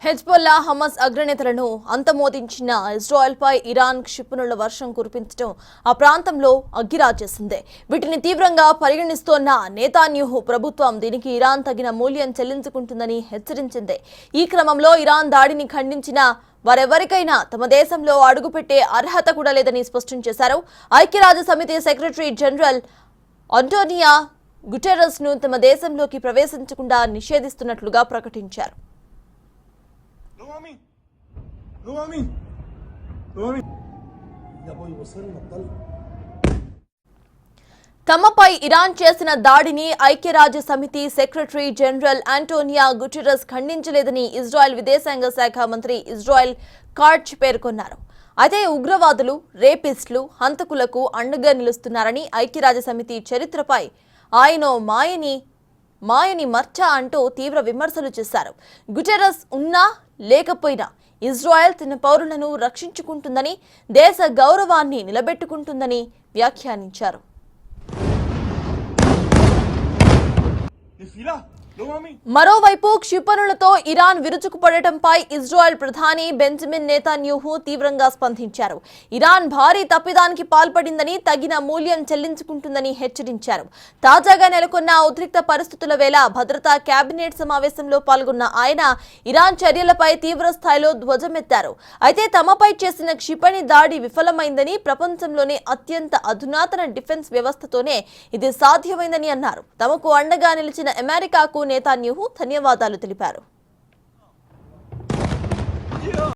Hezbollah Hamas అగ్రనేతలను అంతమోదించిన ఇజ్రాయెల్పై Iran క్షిపణుల వర్షం కురిపించడం ఆ ప్రాంతంలో అగ్గిరాజేసింది. వీటిని తీవ్రంగా పరిగణిస్తోన్న నేతాన్యాహు ప్రభుత్వం దీనికి ఇరాన్ తగిన మూల్యం చెల్లించుకుంటుందని హెచ్చరించింది. ఈ క్రమంలో ఇరాన్ దాడిని ఖండించిన వారెవరికైనా తమ దేశంలో అడుగుపెట్టే అర్హత కూడా లేదని స్పష్టం చేశారు. ఐక్యరాజ్య సమితి సెక్రటరీ జనరల్ అంటోనియో గుటెరస్ ను తమ దేశంలోకి ప్రవేశించకుండా నిషేధిస్తున్నట్లుగా ప్రకటించారు. తమపై ఇరాన్ చేసిన దాడిని ఐక్యరాజ్య సమితి సెక్రటరీ జనరల్ అంటోనియో గుటెరస్ ఖండించలేదని ఇజ్రాయెల్ విదేశాంగ శాఖ మంత్రి ఇజ్రాయెల్ కాట్జ్ పేర్కొన్నారు. అయితే ఉగ్రవాదులు, రేపిస్టులు, హంతకులకు అండగా నిలుస్తున్నారని ఐక్యరాజ్య సమితి చరిత్రపై ఆయన మాయని మర్చ అంటూ తీవ్ర విమర్శలు చేశారు. గుటెరస్ ఉన్నా లేకపోయినా ఇజ్రాయెల్ తన పౌరులను రక్షించుకుంటుందని, దేశ గౌరవాన్ని నిలబెట్టుకుంటుందని వ్యాఖ్యానించారు. మరోవైపు క్షిపణులతో ఇరాన్ విరుచుకుపడటంపై ఇజ్రాయెల్ ప్రధాని బెంజమిన్ నెతన్యాహు తీవ్రంగా స్పందించారు. ఇరాన్ భారీ తప్పిదానికి పాల్పడిందని, తగిన మూల్యం చెల్లించుకుంటుందని హెచ్చరించారు. తాజాగా నెలకొన్న ఉద్రిక్త పరిస్థితుల వేళ భద్రతా కేబినెట్ సమావేశంలో పాల్గొన్న ఆయన ఇరాన్ చర్యలపై తీవ్ర స్థాయిలో ధ్వజమెత్తారు. అయితే తమపై చేసిన క్షిపణి దాడి విఫలమైందని, ప్రపంచంలోనే అత్యంత అధునాతన డిఫెన్స్ వ్యవస్థతోనే ఇది సాధ్యమైందని అన్నారు. తమకు అండగా నిలిచిన అమెరికాకు నెతన్యాహు ధన్యవాదాలు తెలిపారు.